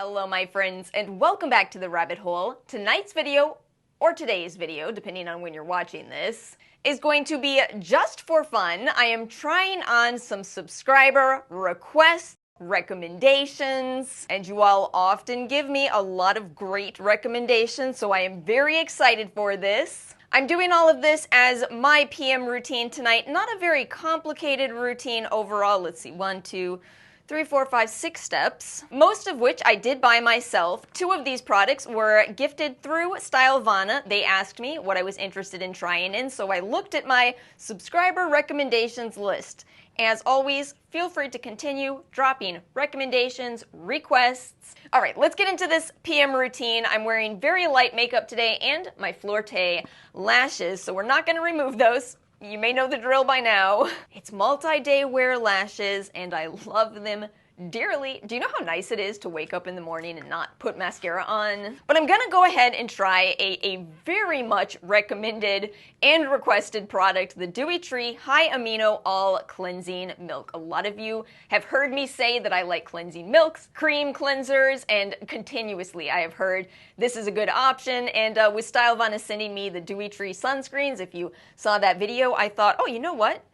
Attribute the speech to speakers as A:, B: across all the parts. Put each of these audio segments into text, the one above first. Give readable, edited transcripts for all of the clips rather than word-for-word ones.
A: Hello my friends, and welcome back to the rabbit hole. Tonight's video, or today's video, depending on when you're watching this, is going to be just for fun. I am trying on some subscriber requests, recommendations, and you all often give me a lot of great recommendations, so I am very excited for this. I'm doing all of this as my PM routine tonight. Not a very complicated routine overall. Let's see, 1, 2, 3, 4, 5, 6 steps, most of which I did by myself. 2 of these products were gifted through Stylovana. They asked me what I was interested in trying in, so I looked at my subscriber recommendations list. As always, feel free to continue dropping recommendations, requests. All right, let's get into this PM routine. I'm wearing very light makeup today and my Flirte lashes, so we're not going to remove those. You may know the drill by now. It's multi-day wear lashes, and I love them dearly. Do you know how nice it is to wake up in the morning and not put mascara on? But I'm gonna go ahead and try a very much recommended and requested product, the Dewytree High Amino All Cleansing Milk. A lot of you have heard me say that I like cleansing milks, cream cleansers, and continuously I have heard this is a good option. And with Stylovana sending me the Dewytree sunscreens, if you saw that video, I thought, oh, you know what?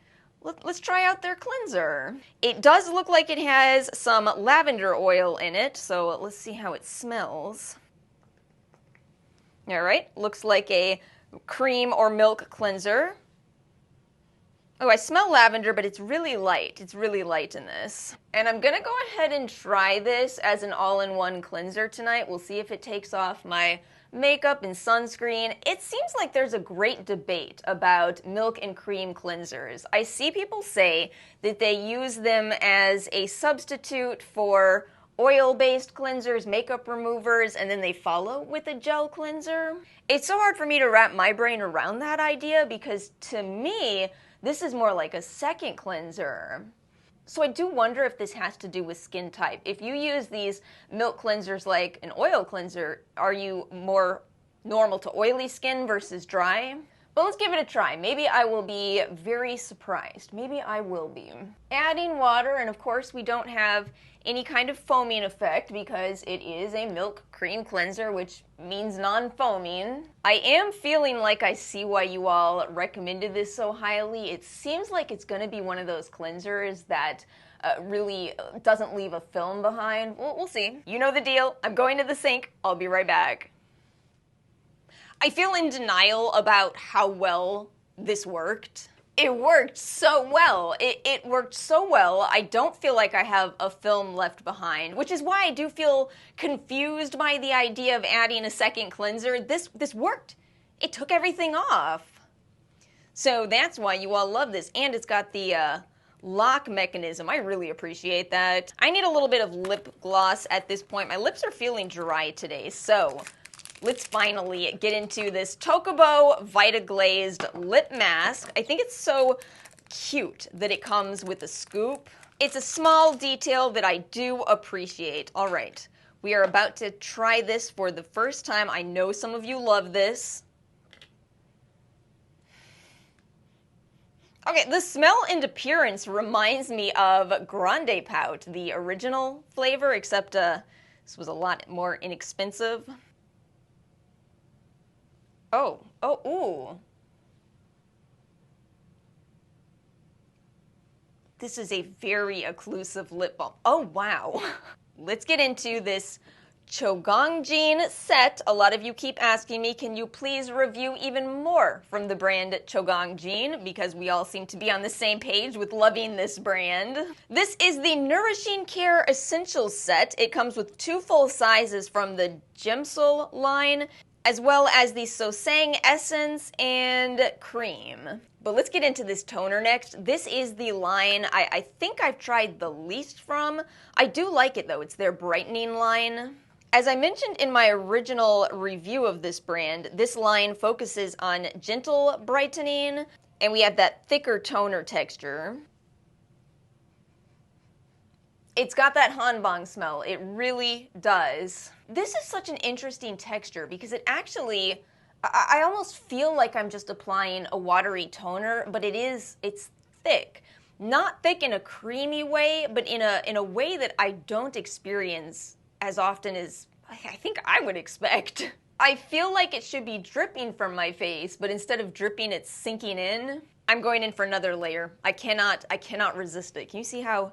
A: Let's try out their cleanser. It does look like it has some lavender oil in it, so let's see how it smells. All right, looks like a cream or milk cleanser. Oh, I smell lavender, but it's really light. It's really light in this. And I'm gonna go ahead and try this as an all-in-one cleanser tonight. We'll see if it takes off my makeup and sunscreen. It seems like there's a great debate about milk and cream cleansers. I see people say that they use them as a substitute for oil-based cleansers, makeup removers, and then they follow with a gel cleanser. It's so hard for me to wrap my brain around that idea because to me, this is more like a second cleanser. So I do wonder if this has to do with skin type. If you use these milk cleansers like an oil cleanser, are you more normal to oily skin versus dry? But let's give it a try. Maybe I will be very surprised. Maybe I will be. Adding water, and of course we don't have any kind of foaming effect because it is a milk cream cleanser, which means non-foaming. I am feeling like I see why you all recommended this so highly. It seems like it's going to be one of those cleansers that really doesn't leave a film behind. We'll see. You know the deal. I'm going to the sink. I'll be right back. I feel in denial about how well this worked. It worked so well. It worked so well, I don't feel like I have a film left behind, which is why I do feel confused by the idea of adding a second cleanser. This worked. It took everything off. So that's why you all love this, and it's got the lock mechanism. I really appreciate that. I need a little bit of lip gloss at this point. My lips are feeling dry today, so let's finally get into this Tocobo Vita Glazed Lip Mask. I think it's so cute that it comes with a scoop. It's a small detail that I do appreciate. All right, we are about to try this for the first time. I know some of you love this. Okay, the smell and appearance reminds me of Grande Pout, the original flavor, except this was a lot more inexpensive. Ooh. This is a very occlusive lip balm. Oh, wow. Let's get into this Chogongjin set. A lot of you keep asking me, can you please review even more from the brand Chogongjin? Because we all seem to be on the same page with loving this brand. This is the Nourishing Care Essentials set. It comes with 2 full sizes from the Geumsul line, as well as the Sosang Essence and Cream. But let's get into this toner next. This is the line I think I've tried the least from. I do like it though, it's their brightening line. As I mentioned in my original review of this brand, this line focuses on gentle brightening, and we have that thicker toner texture. It's got that hanbang smell, it really does. This is such an interesting texture because it actually, I almost feel like I'm just applying a watery toner, but it's thick. Not thick in a creamy way, but in a way that I don't experience as often as I think I would expect. I feel like it should be dripping from my face, but instead of dripping, it's sinking in. I'm going in for another layer. I cannot resist it. Can you see how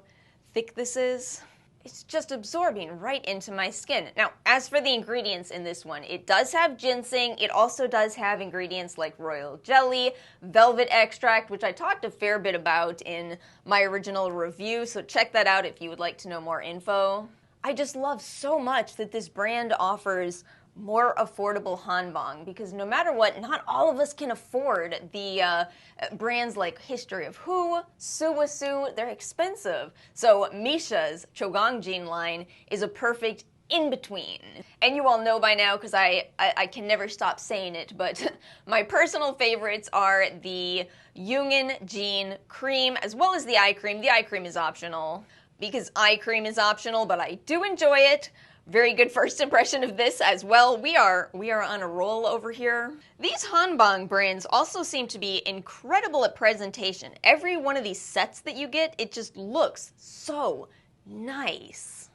A: thick this is? It's just absorbing right into my skin. Now, as for the ingredients in this one, it does have ginseng. It also does have ingredients like royal jelly, velvet extract, which I talked a fair bit about in my original review, so check that out if you would like to know more info. I just love so much that this brand offers more affordable hanbang, because no matter what, not all of us can afford the brands like History of Who, Suwasu, they're expensive. So Misha's Chogongjin line is a perfect in-between. And you all know by now, because I can never stop saying it, but my personal favorites are the Jean cream as well as the eye cream. The eye cream is optional, because eye cream is optional, but I do enjoy it. Very good first impression of this as well. We are on a roll over here. These hanbang brands also seem to be incredible at presentation. Every one of these sets that you get, it just looks so nice.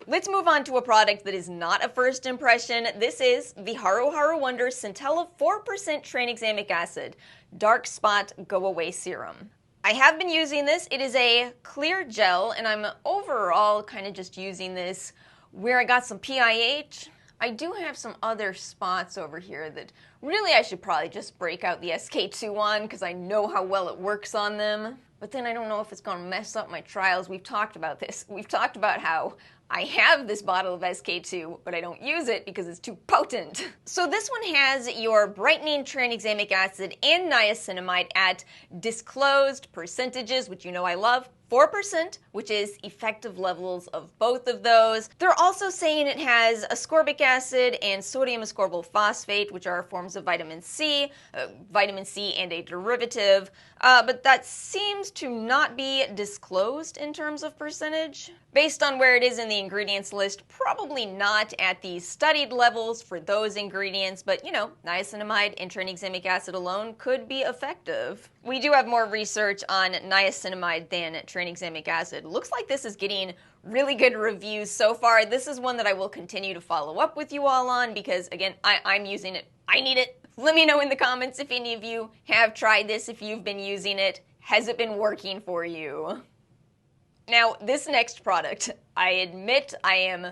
A: Let's move on to a product that is not a first impression. This is the Haruharu Wonder Centella 4% tranexamic acid Dark Spot Go Away Serum. I have been using this. It is a clear gel, and I'm overall kind of just using this where I got some PIH. I do have some other spots over here that really I should probably just break out the SK2 on, because I know how well it works on them. But then I don't know if it's going to mess up my trials. We've talked about this. We've talked about how I have this bottle of SK2, but I don't use it because it's too potent. So this one has your brightening tranexamic acid and niacinamide at disclosed percentages, which you know I love. 4%, which is effective levels of both of those. They're also saying it has ascorbic acid and sodium ascorbyl phosphate, which are forms of vitamin C and a derivative, but that seems to not be disclosed in terms of percentage. Based on where it is in the ingredients list, probably not at the studied levels for those ingredients, but you know, niacinamide and tranexamic acid alone could be effective. We do have more research on niacinamide than tranexamic acid. Looks like this is getting really good reviews so far. This is one that I will continue to follow up with you all on because, again, I'm using it. I need it. Let me know in the comments if any of you have tried this, if you've been using it. Has it been working for you? Now, this next product, I admit I am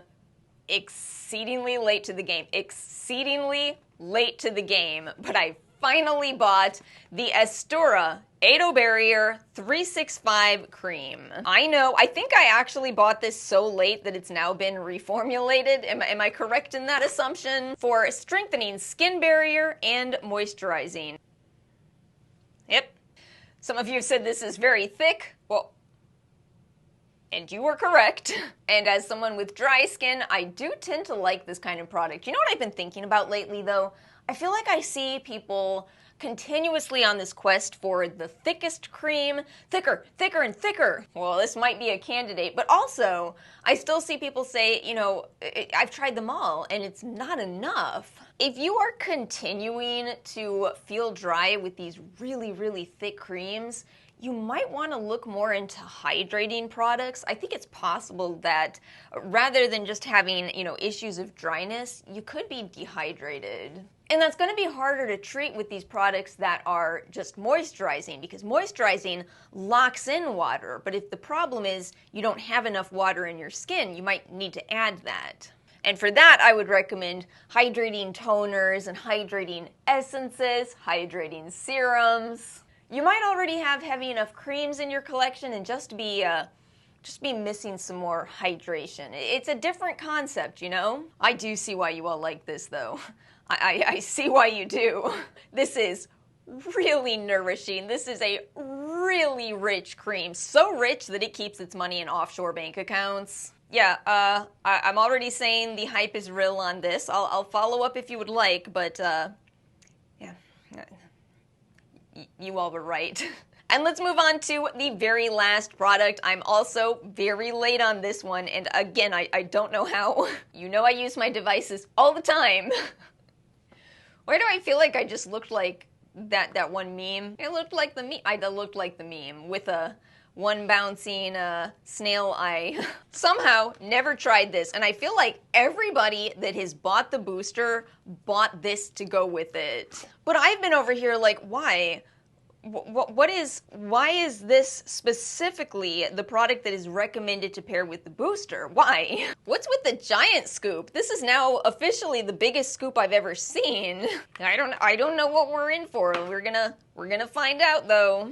A: exceedingly late to the game. Exceedingly late to the game, but I finally bought the Aestura ATOBarrier 365 cream. I know, I think I actually bought this so late that it's now been reformulated. Am I correct in that assumption? For strengthening skin barrier and moisturizing. Yep. Some of you have said this is very thick. Well, and you were correct. And as someone with dry skin, I do tend to like this kind of product. You know what I've been thinking about lately, though? I feel like I see people continuously on this quest for the thickest cream, thicker, thicker, and thicker. Well, this might be a candidate, but also, I still see people say, you know, I've tried them all, and it's not enough. If you are continuing to feel dry with these really, really thick creams, you might want to look more into hydrating products. I think it's possible that rather than just having, you know, issues of dryness, you could be dehydrated. And that's going to be harder to treat with these products that are just moisturizing, because moisturizing locks in water. But if the problem is you don't have enough water in your skin, you might need to add that. And for that, I would recommend hydrating toners and hydrating essences, hydrating serums. You might already have heavy enough creams in your collection and just be missing some more hydration. It's a different concept, you know? I do see why you all like this, though. I see why you do. This is really nourishing. This is a really rich cream. So rich that it keeps its money in offshore bank accounts. Yeah, I'm already saying the hype is real on this. I'll follow up if you would like, but yeah. You all were right. And let's move on to the very last product. I'm also very late on this one, and again, I don't know how. You know I use my devices all the time. Why do I feel like I just looked like that one meme? It looked like the meme. I looked like the meme with a one bouncing snail eye. Somehow, never tried this, and I feel like everybody that has bought the booster bought this to go with it. But I've been over here like, why? Why is this specifically the product that is recommended to pair with the booster? Why? What's with the giant scoop? This is now officially the biggest scoop I've ever seen. I don't know what we're in for. We're gonna find out though.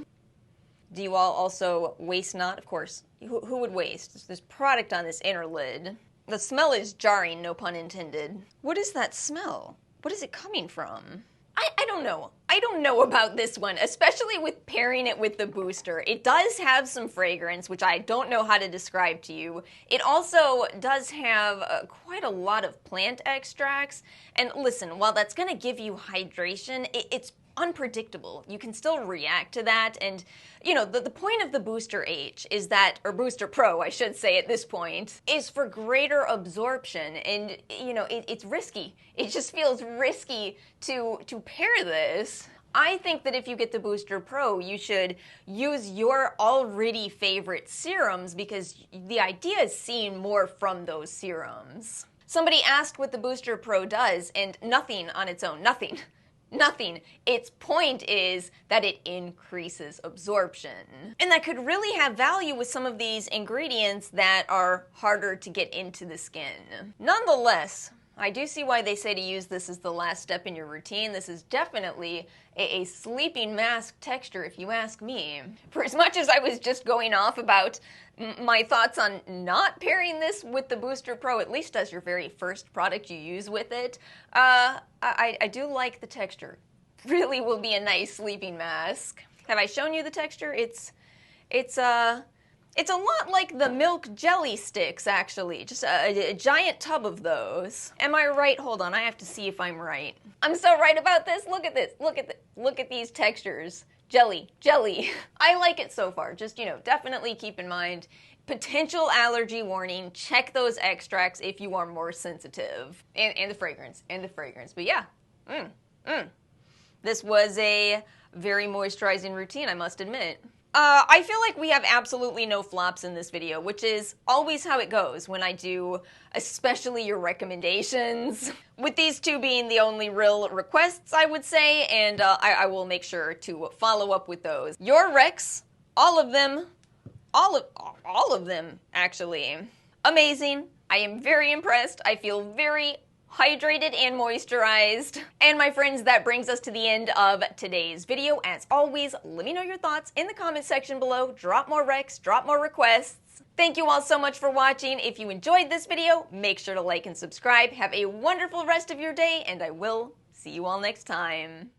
A: Do you all also waste not? Of course. Who would waste? There's product on this inner lid. The smell is jarring, no pun intended. What is that smell? What is it coming from? I don't know. I don't know about this one, especially with pairing it with the booster. It does have some fragrance, which I don't know how to describe to you. It also does have quite a lot of plant extracts. And listen, while that's going to give you hydration, it's unpredictable. You can still react to that, and you know, the point of the Booster H is that, or Booster Pro I should say at this point, is for greater absorption, and you know, it's risky. It just feels risky to pair this. I think that if you get the Booster Pro, you should use your already favorite serums because the idea is seeing more from those serums. Somebody asked what the Booster Pro does, and nothing on its own, nothing. Nothing. Its point is that it increases absorption. And that could really have value with some of these ingredients that are harder to get into the skin. Nonetheless, I do see why they say to use this as the last step in your routine. This is definitely a sleeping mask texture, if you ask me. For as much as I was just going off about my thoughts on not pairing this with the Booster Pro, at least as your very first product you use with it, I do like the texture. Really will be a nice sleeping mask. Have I shown you the texture? It's a lot like the milk jelly sticks, actually. Just a giant tub of those. Am I right? Hold on, I have to see if I'm right. I'm so right about this. Look at this. Look at these textures. Jelly. I like it so far. Just, you know, definitely keep in mind, potential allergy warning. Check those extracts if you are more sensitive. And the fragrance. But yeah. This was a very moisturizing routine, I must admit. I feel like we have absolutely no flops in this video, which is always how it goes when I do, especially your recommendations. With these two being the only real requests, I would say, and I will make sure to follow up with those. Your recs, all of them, actually. Amazing. I am very impressed. I feel very hydrated and moisturized. And my friends, that brings us to the end of today's video. As always, let me know your thoughts in the comment section below. Drop more recs, drop more requests. Thank you all so much for watching. If you enjoyed this video, make sure to like and subscribe. Have a wonderful rest of your day, and I will see you all next time.